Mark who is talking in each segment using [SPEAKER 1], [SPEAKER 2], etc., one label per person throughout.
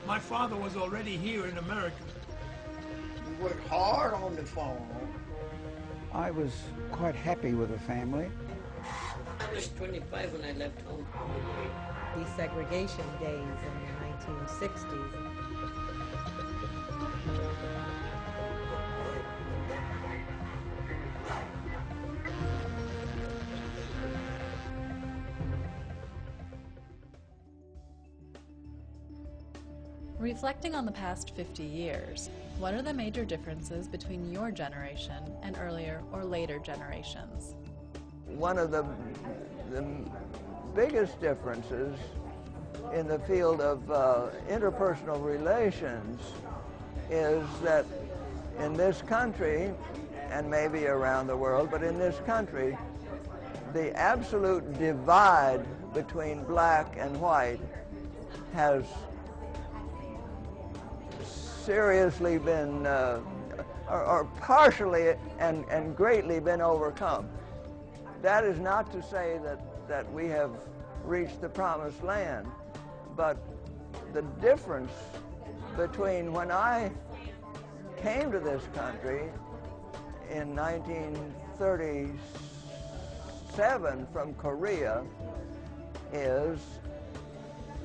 [SPEAKER 1] My father was already here in America.
[SPEAKER 2] You worked hard on the farm.
[SPEAKER 3] I was quite happy with the family.
[SPEAKER 2] I was 25 when I left home.
[SPEAKER 4] Desegregation days in the 1960s.
[SPEAKER 5] Reflecting on the past 50 years, what are the major differences between your generation and earlier or later generations?
[SPEAKER 6] One of the biggest differences in the field of interpersonal relations is that in this country, and maybe around the world, but in this country, the absolute divide between black and white has seriously been, or partially and greatly been overcome. That is not to say that we have reached the promised land, but the difference between when I came to this country in 1937 from Korea is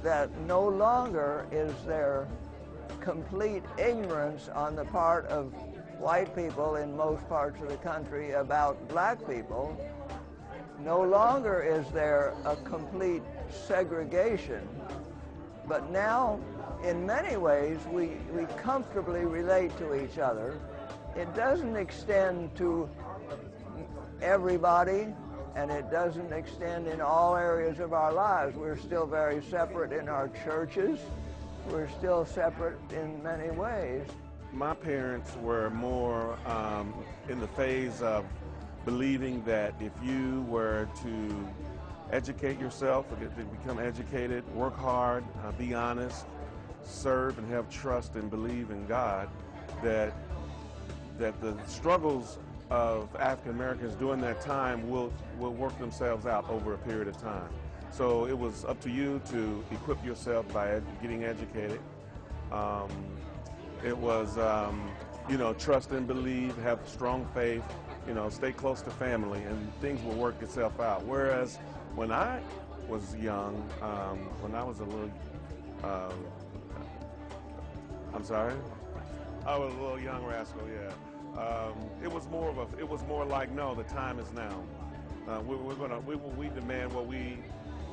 [SPEAKER 6] that no longer is there complete ignorance on the part of white people in most parts of the country about black people. No longer is there a complete segregation, but now in many ways we comfortably relate to each other. It doesn't extend to everybody, and it doesn't extend in all areas of our lives. We're still very separate in our churches. We're still separate in many ways.
[SPEAKER 7] My parents were more in the phase of believing that if you were to educate yourself, to become educated, work hard, be honest, serve and have trust and believe in God, that the struggles of African Americans during that time will work themselves out over a period of time. So it was up to you to equip yourself by getting educated. It was, trust and believe, have strong faith, stay close to family, and things will work itself out. Whereas when I was young, when I was a little, I'm sorry? I was a little young rascal, yeah. It was more like, no, the time is now. We demand what we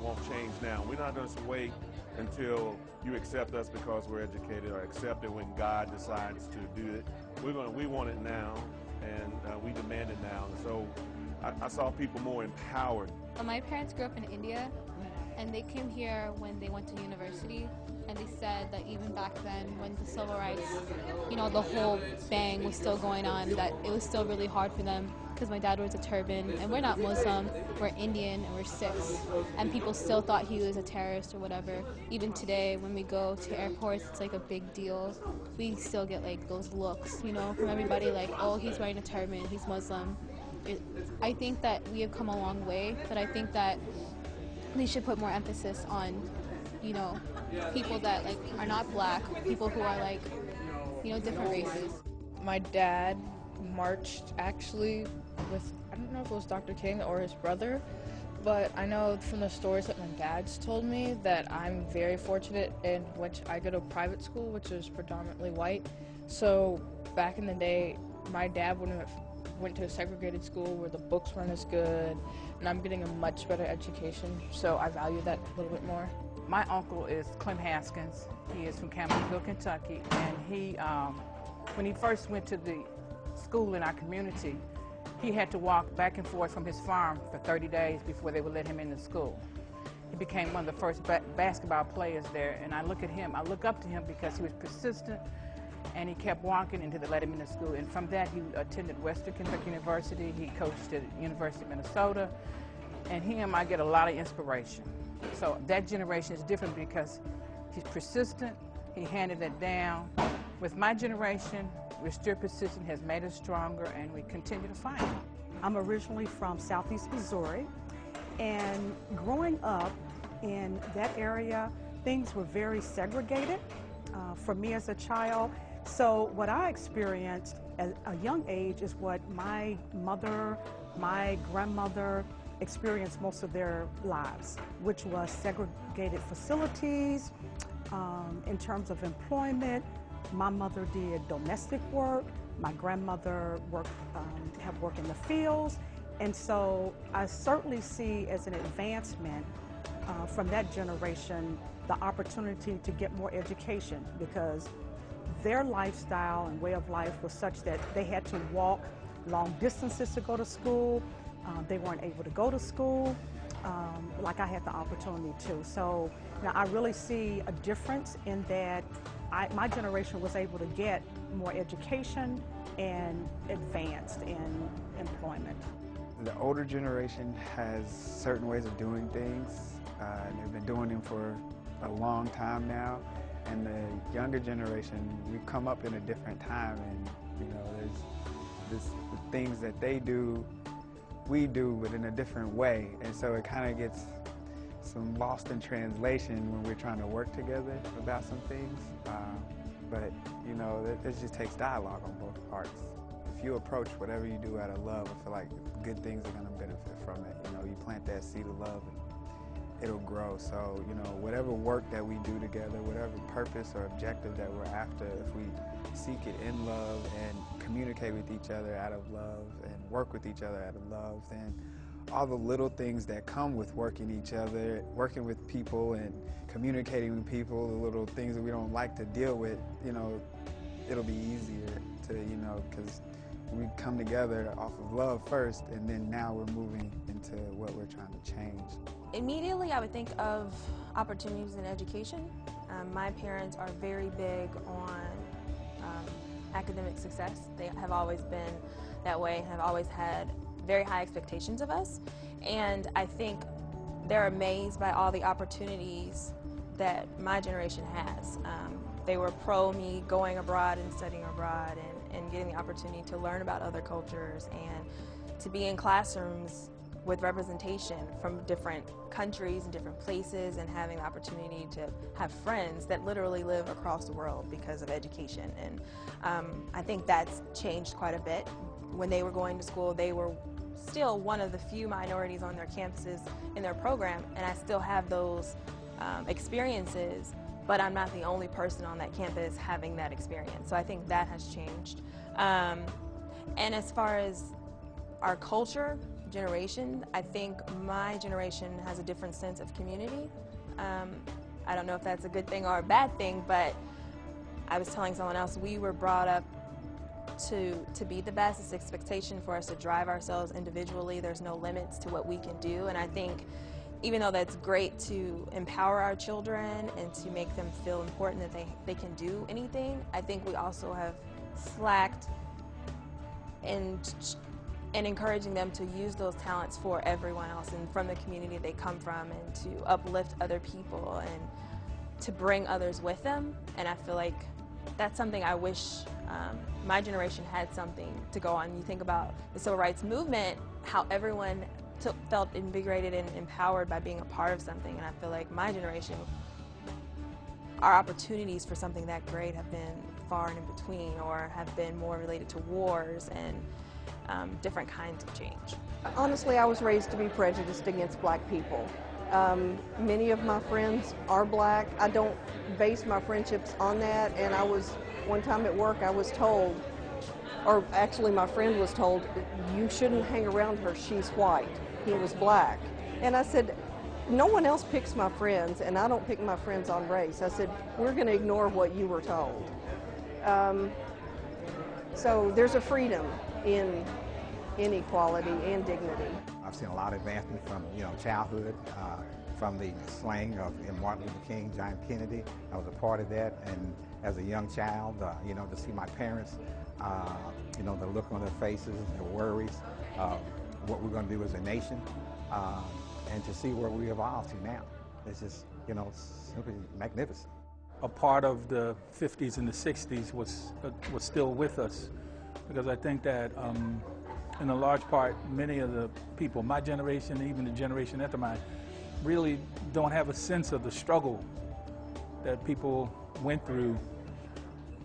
[SPEAKER 7] won't change now. We're not going to wait until you accept us because we're educated, or accept it when God decides to do it. We want it now, and we demand it now. So I saw people more empowered.
[SPEAKER 8] My parents grew up in India, and they came here when they went to university, and they said that even back then, when the civil rights, the whole bang was still going on, that it was still really hard for them, because my dad wears a turban, and we're not Muslim, we're Indian, and we're Sikhs, and people still thought he was a terrorist or whatever. Even today, when we go to airports, it's like a big deal. We still get like those looks, from everybody like, oh, he's wearing a turban, he's Muslim. I think that we have come a long way, but I think that we should put more emphasis on, people that are not black, people who are different races.
[SPEAKER 9] My dad marched actually with, I don't know if it was Dr. King or his brother, but I know from the stories that my dad's told me that I'm very fortunate in which I go to private school, which is predominantly white. So back in the day, my dad went to a segregated school where the books weren't as good, and I'm getting a much better education, so I value that a little bit more.
[SPEAKER 10] My uncle is Clem Haskins. He is from Campbellsville, Kentucky, and he, when he first went to the school in our community, he had to walk back and forth from his farm for 30 days before they would let him in the school. He became one of the first basketball players there, and I look up to him because he was persistent, and he kept walking until they let him into school. And from that, he attended Western Kentucky University. He coached at University of Minnesota, and him, I get a lot of inspiration. So that generation is different because he's persistent, he handed it down. With my generation, we're still persistent, has made us stronger, and we continue to fight.
[SPEAKER 11] I'm originally from Southeast Missouri, and growing up in that area, things were very segregated. for me as a child. So what I experienced at a young age is what my mother, my grandmother experienced most of their lives, which was segregated facilities. In terms of employment, my mother did domestic work. My grandmother have worked in the fields. And so I certainly see as an advancement from that generation the opportunity to get more education, because their lifestyle and way of life was such that they had to walk long distances to go to school. They weren't able to go to school like I had the opportunity to. So now I really see a difference in that my generation was able to get more education and advanced in employment.
[SPEAKER 12] The older generation has certain ways of doing things, and they've been doing them for a long time now. And the younger generation, we've come up in a different time, and there's the things that they do, we do, but in a different way. And so it kind of gets some lost in translation when we're trying to work together about some things. But it just takes dialogue on both parts. If you approach whatever you do out of love, I feel like good things are going to benefit from it. You plant that seed of love and it'll grow. So, whatever work that we do together, whatever purpose or objective that we're after, if we seek it in love and communicate with each other out of love and work with each other out of love, then all the little things that come with working each other, working with people and communicating with people, the little things that we don't like to deal with, it'll be easier to, because we come together off of love first, and then now we're moving into what we're trying to change.
[SPEAKER 13] Immediately, I would think of opportunities in education. My parents are very big on academic success. They have always been that way, have always had very high expectations of us. And I think they're amazed by all the opportunities that my generation has. They were pro me going abroad and studying abroad and getting the opportunity to learn about other cultures and to be in classrooms with representation from different countries and different places, and having the opportunity to have friends that literally live across the world because of education. And I think that's changed quite a bit. When they were going to school, they were still one of the few minorities on their campuses in their program, and I still have those experiences, but I'm not the only person on that campus having that experience. So I think that has changed. And as far as our culture, generation, I think my generation has a different sense of community. I don't know if that's a good thing or a bad thing, but I was telling someone else, we were brought up to be the best. It's expectation for us to drive ourselves individually. There's no limits to what we can do, and I think even though that's great to empower our children and to make them feel important that they can do anything, I think we also have slacked in encouraging them to use those talents for everyone else and from the community they come from, and to uplift other people and to bring others with them. And I feel like that's something I wish my generation had something to go on. You think about the civil rights movement, how everyone felt invigorated and empowered by being a part of something, and I feel like my generation, our opportunities for something that great have been far and in between, or have been more related to wars and different kinds of change.
[SPEAKER 14] Honestly, I was raised to be prejudiced against black people. Many of my friends are black. I don't base my friendships on that, and one time at work I was told, or actually my friend was told, you shouldn't hang around her, she's white. He was black. And I said, no one else picks my friends, and I don't pick my friends on race. I said, we're going to ignore what you were told. So there's a freedom in inequality and dignity.
[SPEAKER 15] I've seen a lot of advancement from childhood, from the slaying of Martin Luther King, John Kennedy. I was a part of that, and as a young child, to see my parents, the look on their faces, their worries, what we're going to do as a nation, and to see where we evolved to now. It's just, simply magnificent.
[SPEAKER 16] A part of the 50s and the 60s was still with us, because I think that in a large part, many of the people, my generation, even the generation after mine, really don't have a sense of the struggle that people went through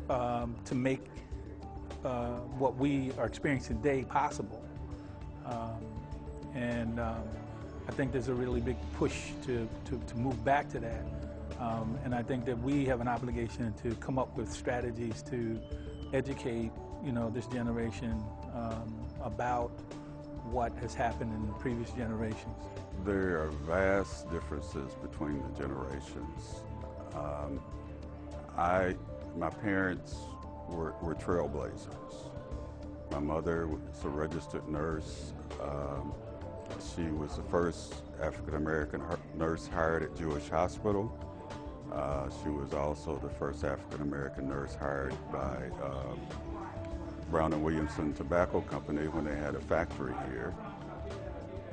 [SPEAKER 16] to make what we are experiencing today possible. I think there's a really big push to move back to that. And I think that we have an obligation to come up with strategies to educate, this generation about what has happened in the previous generations.
[SPEAKER 17] There are vast differences between the generations. My parents were trailblazers. My mother was a registered nurse. She was the first African-American nurse hired at Jewish Hospital. She was also the first African-American nurse hired by Brown & Williamson Tobacco Company when they had a factory here.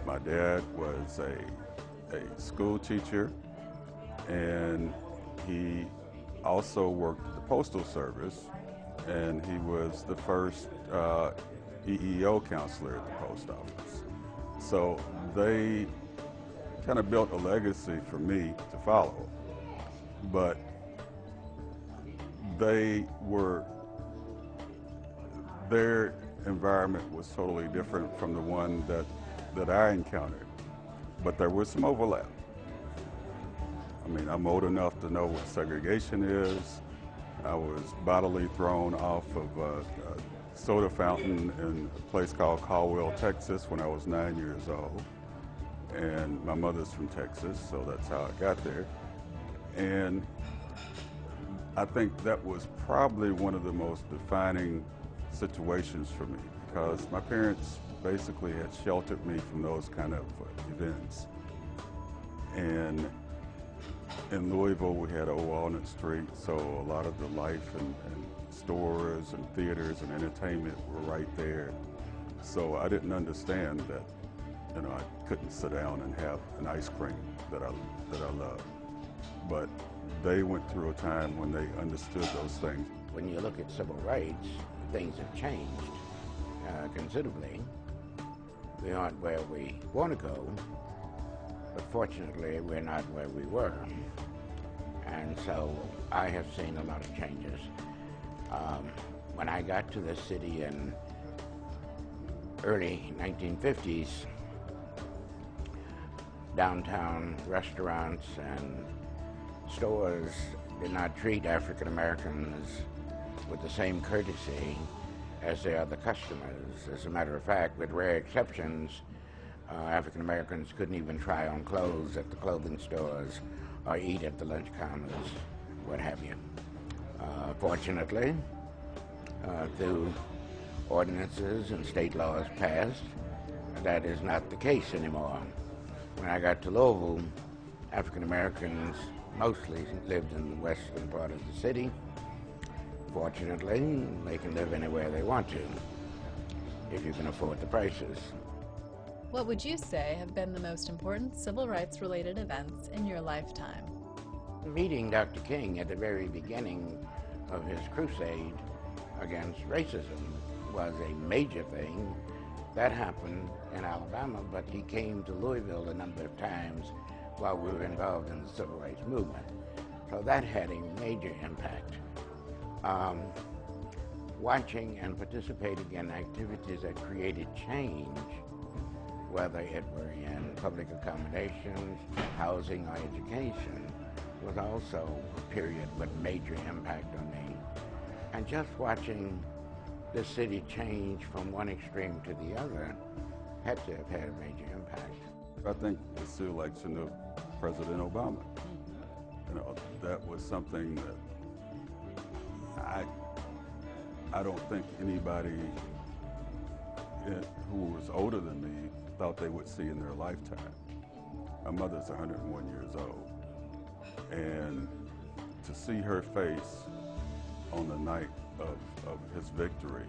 [SPEAKER 17] My dad was a school teacher, and he also worked at the Postal Service, and he was the first EEO counselor at the post office. So they kind of built a legacy for me to follow, but their environment was totally different from the one that I encountered, but there was some overlap. I mean, I'm old enough to know what segregation is. I was bodily thrown off of a soda fountain in a place called Caldwell, Texas when I was 9 years old. And my mother's from Texas, so that's how I got there. And I think that was probably one of the most defining situations for me, because my parents basically had sheltered me from those kind of events. And in Louisville, we had Old Walnut Street, so a lot of the life and stores and theaters and entertainment were right there. So I didn't understand that, I couldn't sit down and have an ice cream that I loved. But they went through a time when they understood those things.
[SPEAKER 18] When you look at civil rights, things have changed considerably. We aren't where we want to go, but fortunately we're not where we were. And so I have seen a lot of changes. When I got to the city in early 1950s, downtown restaurants and stores did not treat African Americans with the same courtesy as their other customers. As a matter of fact, with rare exceptions, African Americans couldn't even try on clothes at the clothing stores or eat at the lunch counters, what have you. Fortunately, through ordinances and state laws passed, that is not the case anymore. When I got to Louisville, African Americans mostly lived in the western part of the city. Fortunately, they can live anywhere they want to, if you can afford the prices.
[SPEAKER 5] What would you say have been the most important civil rights related events in your lifetime?
[SPEAKER 18] Meeting Dr. King at the very beginning of his crusade against racism was a major thing. That happened in Alabama, but he came to Louisville a number of times while we were involved in the civil rights movement. So that had a major impact. Watching and participating in activities that created change, whether it were in public accommodations, housing, or education, was also a period with major impact on me. And just watching the city change from one extreme to the other had to have had a major impact.
[SPEAKER 17] I think it's the election of President Obama. That was something that I don't think anybody who was older than me thought they would see in their lifetime. My mother's 101 years old, and to see her face on the night of his victory,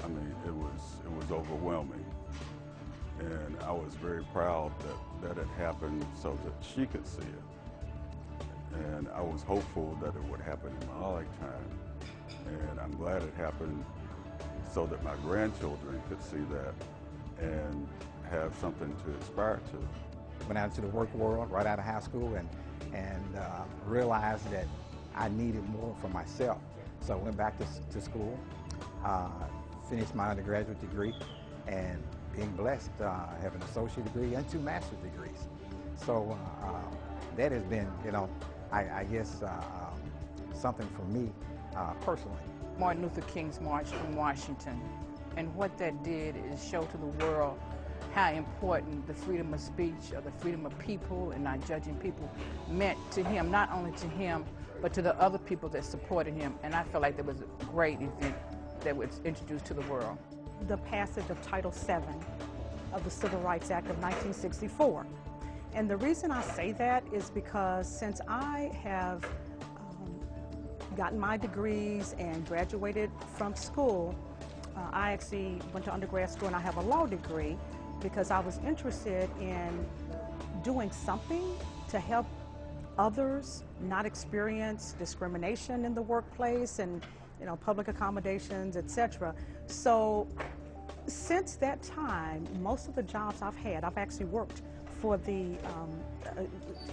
[SPEAKER 17] I mean, it was overwhelming. And I was very proud that it happened so that she could see it. And I was hopeful that it would happen in my lifetime. And I'm glad it happened so that my grandchildren could see that and have something to aspire to.
[SPEAKER 15] Went out into the work world right out of high school and realized that I needed more for myself. So I went back to school, finished my undergraduate degree, and being blessed, have an associate degree and 2 master's degrees. So that has been, you know, I guess something for me personally.
[SPEAKER 10] Martin Luther King's March in Washington, and what that did is show to the world how important the freedom of speech or the freedom of people and not judging people meant to him, not only to him, but to the other people that supported him. And I felt like that was a great event that was introduced to the world.
[SPEAKER 11] The passage of Title VII of the Civil Rights Act of 1964. And the reason I say that is because since I have gotten my degrees and graduated from school, I actually went to undergrad school and I have a law degree because I was interested in doing something to help others not experience discrimination in the workplace and, you know, public accommodations, etc. So since that time, most of the jobs I've had, I've actually worked for the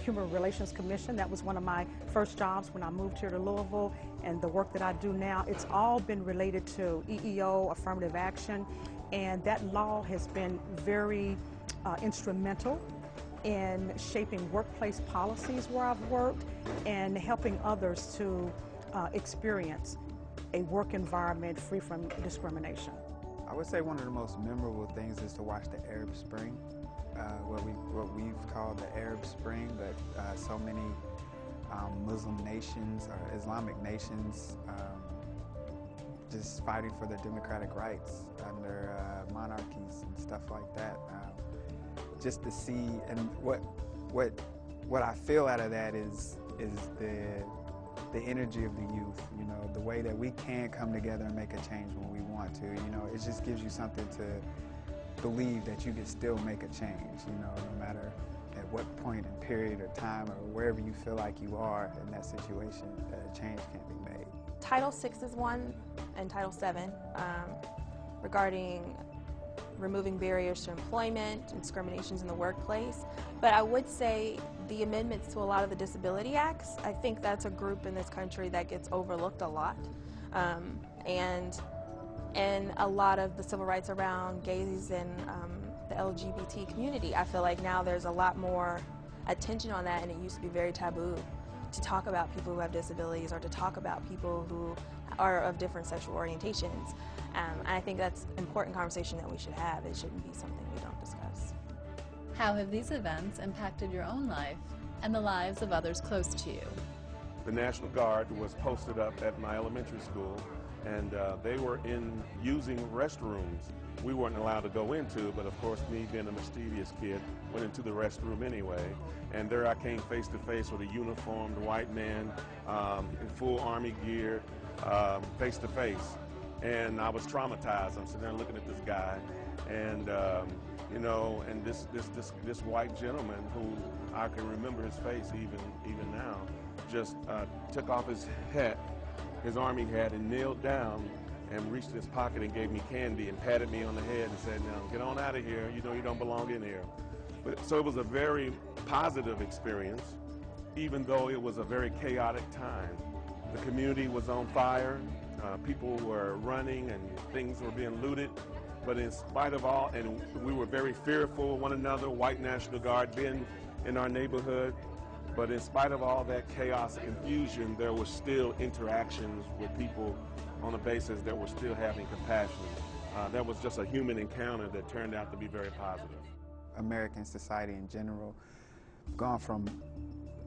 [SPEAKER 11] Human Relations Commission. That was one of my first jobs when I moved here to Louisville, and the work that I do now, it's all been related to EEO, affirmative action, and that law has been very instrumental in shaping workplace policies where I've worked and helping others to experience a work environment free from discrimination.
[SPEAKER 12] I would say one of the most memorable things is to watch the Arab Spring, what we've called the Arab Spring, but so many Muslim nations or Islamic nations just fighting for their democratic rights under monarchies and stuff like that. Just to see, and what I feel out of that is the energy of the youth, you know, the way that we can come together and make a change when we want to, you know, it just gives you something to believe that you can still make a change, you know, no matter at what point in period or time or wherever you feel like you are in that situation, a change can be made.
[SPEAKER 13] Title VI is one, and Title VII, regarding removing barriers to employment and discriminations in the workplace. But I would say the amendments to a lot of the disability acts, I think that's a group in this country that gets overlooked a lot. And a lot of the civil rights around gays and the LGBT community, I feel like now there's a lot more attention on that, and it used to be very taboo to talk about people who have disabilities or to talk about people who are of different sexual orientations. And I think that's an important conversation that we should have. It shouldn't be something we don't discuss.
[SPEAKER 5] How have these events impacted your own life and the lives of others close to you?
[SPEAKER 7] The National Guard was posted up at my elementary school, and they were using restrooms we weren't allowed to go into, but of course, me being a mischievous kid, went into the restroom anyway. And there I came face to face with a uniformed white man in full Army gear, face to face. And I was traumatized. I'm sitting there looking at this guy, and you know, and this white gentleman who I can remember his face even now, just took off his hat, his Army hat, and kneeled down and reached in his pocket and gave me candy and patted me on the head and said, "Now get on out of here. You know you don't belong in here." But, so it was a very positive experience, even though it was a very chaotic time. The community was on fire. People were running and things were being looted. But in spite of all, and we were very fearful of one another, white National Guard being in our neighborhood. But in spite of all that chaos and confusion, there was still interactions with people on a basis that were still having compassion. That was just a human encounter that turned out to be very positive.
[SPEAKER 12] American society in general gone from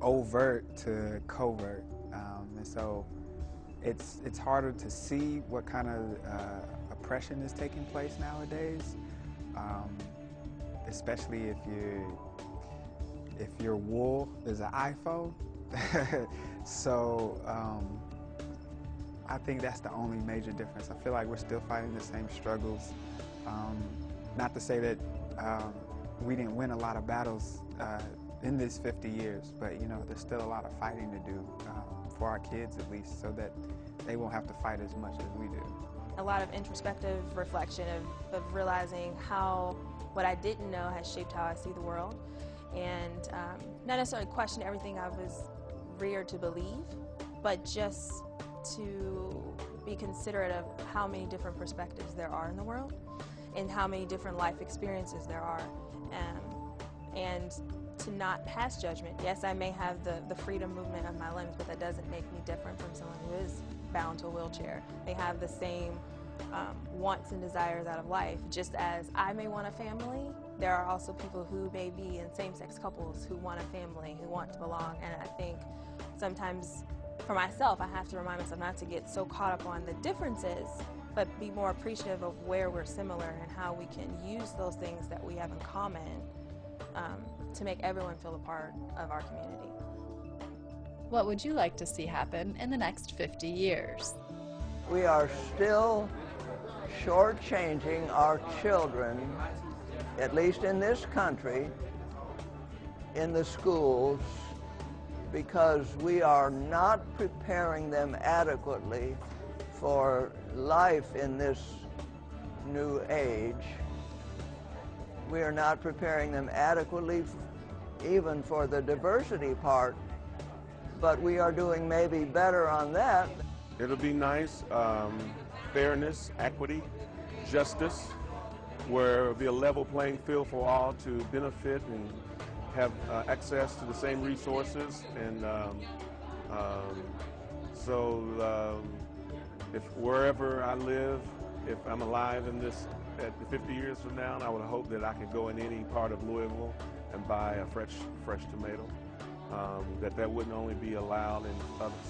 [SPEAKER 12] overt to covert, and so it's harder to see what kind of oppression is taking place nowadays, especially if your wool is an iPhone. So I think that's the only major difference. I feel like we're still fighting the same struggles. Not to say that we didn't win a lot of battles in this 50 years, but you know, there's still a lot of fighting to do for our kids at least, so that they won't have to fight as much as we do.
[SPEAKER 13] A lot of introspective reflection of realizing how what I didn't know has shaped how I see the world, and not necessarily question everything I was reared to believe, but just to be considerate of how many different perspectives there are in the world and how many different life experiences there are, and to not pass judgment. Yes, I may have the freedom movement of my limbs, but that doesn't make me different from someone who is bound to a wheelchair. They have the same wants and desires out of life. Just as I may want a family, there are also people who may be in same-sex couples who want a family, who want to belong, and I think sometimes for myself, I have to remind myself not to get so caught up on the differences, but be more appreciative of where we're similar and how we can use those things that we have in common to make everyone feel a part of our community.
[SPEAKER 5] What would you like to see happen in the next 50 years?
[SPEAKER 6] We are still shortchanging our children, at least in this country, in the schools, because we are not preparing them adequately for life in this new age. We are not preparing them adequately even for the diversity part, but we are doing maybe better on that.
[SPEAKER 7] It'll be nice, fairness, equity, justice, where it'll be a level playing field for all to benefit and have access to the same resources. And if wherever I live, if I'm alive in this at 50 years from now, I would hope that I could go in any part of Louisville and buy a fresh tomato. That wouldn't only be allowed in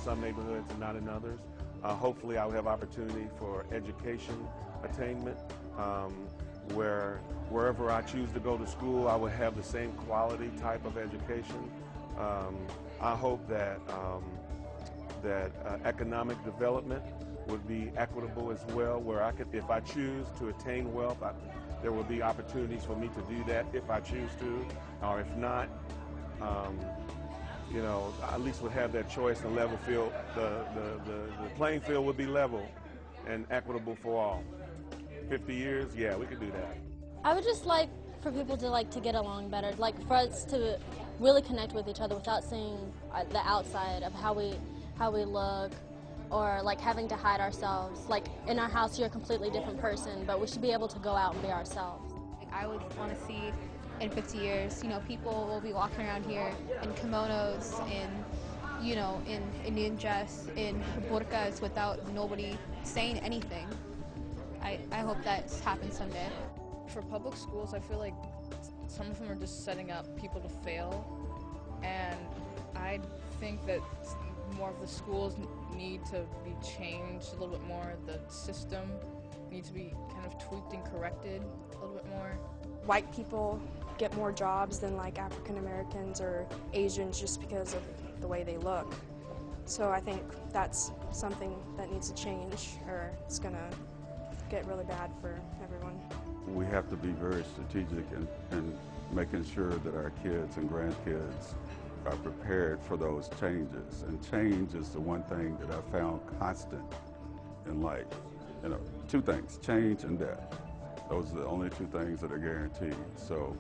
[SPEAKER 7] some neighborhoods and not in others. Hopefully I would have opportunity for education attainment, wherever I choose to go to school, I would have the same quality type of education. I hope that economic development would be equitable as well, where I could, if I choose to attain wealth, there will be opportunities for me to do that if I choose to, or if not, you know, I at least would have that choice and level field. The playing field would be level and equitable for all. 50 years, yeah, we could do that.
[SPEAKER 19] I would just like for people to get along better, like for us to really connect with each other without seeing the outside of how we look, or like having to hide ourselves. Like in our house, you're a completely different person, but we should be able to go out and be ourselves.
[SPEAKER 8] I would want to see in 50 years, you know, people will be walking around here in kimonos, in Indian dress, in burqas, without nobody saying anything. I hope that happens someday.
[SPEAKER 9] For public schools, I feel like some of them are just setting up people to fail, and I think that more of the schools need to be changed a little bit more. The system needs to be kind of tweaked and corrected a little bit more.
[SPEAKER 20] White people get more jobs than like African Americans or Asians just because of the way they look. So I think that's something that needs to change, or it's going to get really bad for everyone.
[SPEAKER 17] We have to be very strategic in making sure that our kids and grandkids are prepared for those changes. And change is the one thing that I found constant in life. You know, two things, change and death. Those are the only two things that are guaranteed. So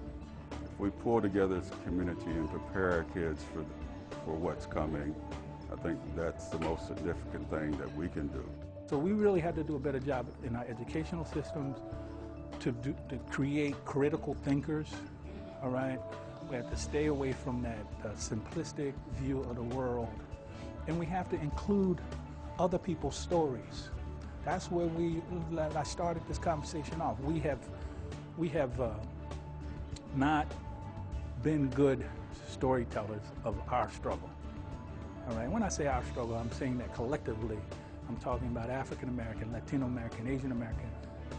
[SPEAKER 17] if we pull together as a community and prepare our kids for what's coming, I think that's the most significant thing that we can do.
[SPEAKER 16] So we really had to do a better job in our educational systems to create critical thinkers, all right? We have to stay away from that simplistic view of the world. And we have to include other people's stories. That's where I started this conversation off. We have not been good storytellers of our struggle. All right, when I say our struggle, I'm saying that collectively. I'm talking about African American, Latino American, Asian American,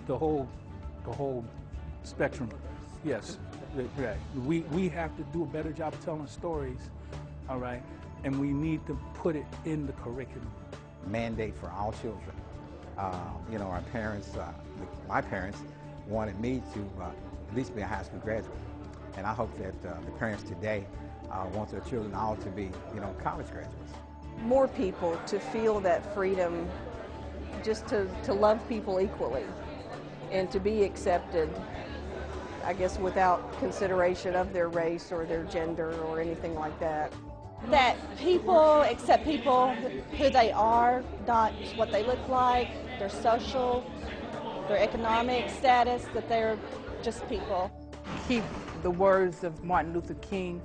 [SPEAKER 16] the whole spectrum. Yes, right. We have to do a better job of telling stories, all right, and we need to put it in the curriculum.
[SPEAKER 15] Mandate for all children. You know, our parents, my parents wanted me to at least be a high school graduate, and I hope that the parents today want their children all to be, you know, college graduates.
[SPEAKER 14] More people to feel that freedom, just to love people equally and to be accepted, I guess, without consideration of their race or their gender or anything like that.
[SPEAKER 21] That people accept people who they are, not what they look like, their social, their economic status, that they're just people.
[SPEAKER 10] Keep the words of Martin Luther King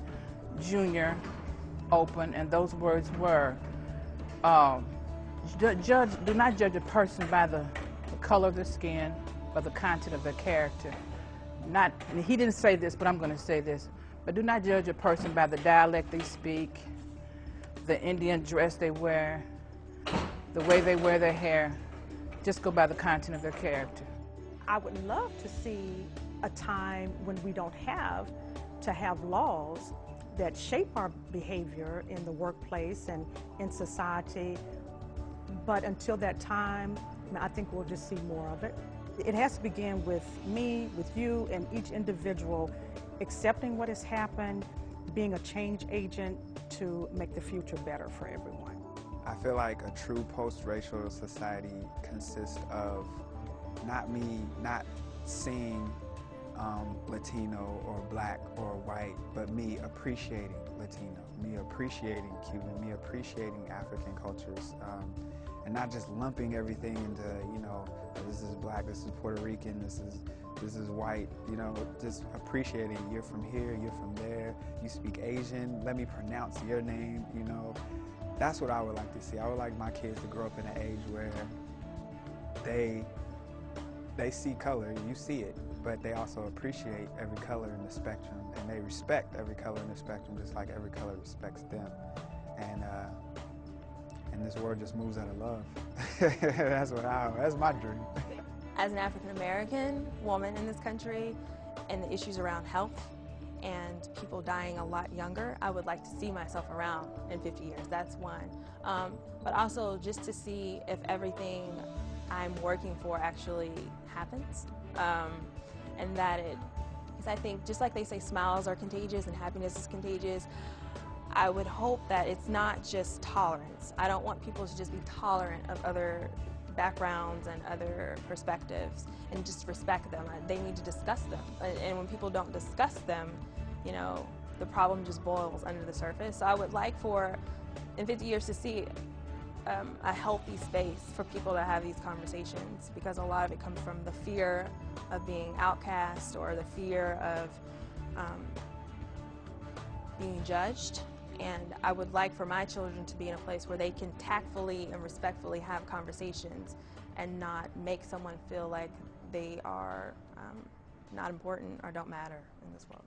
[SPEAKER 10] Jr. open, and those words were, do not judge a person by the color of their skin, but the content of their character. And he didn't say this, but I'm going to say this. But do not judge a person by the dialect they speak, the Indian dress they wear, the way they wear their hair. Just go by the content of their character.
[SPEAKER 11] I would love to see a time when we don't have to have laws that shape our behavior in the workplace and in society. But until that time, I think we'll just see more of it. It has to begin with me, with you, and each individual accepting what has happened, being a change agent to make the future better for everyone.
[SPEAKER 12] I feel like a true post-racial society consists of not seeing Latino or black or white, but me appreciating Latino, me appreciating Cuban, me appreciating African cultures, and not just lumping everything into, you know, this is black, this is Puerto Rican, this is white, you know, just appreciating you're from here, you're from there, you speak Asian, let me pronounce your name, you know. That's what I would like to see. I would like my kids to grow up in an age where they see color, you see it, but they also appreciate every color in the spectrum, and they respect every color in the spectrum just like every color respects them. And this world just moves out of love. That's my dream.
[SPEAKER 13] As an African-American woman in this country, and the issues around health and people dying a lot younger, I would like to see myself around in 50 years. That's one. But also just to see if everything I'm working for actually happens. And that because I think just like they say smiles are contagious and happiness is contagious, I would hope that it's not just tolerance. I don't want people to just be tolerant of other backgrounds and other perspectives and just respect them. They need to discuss them. And when people don't discuss them, you know, the problem just boils under the surface. So I would like for, in 50 years, to see a healthy space for people to have these conversations, because a lot of it comes from the fear of being outcast or the fear of being judged. And I would like for my children to be in a place where they can tactfully and respectfully have conversations and not make someone feel like they are not important or don't matter in this world.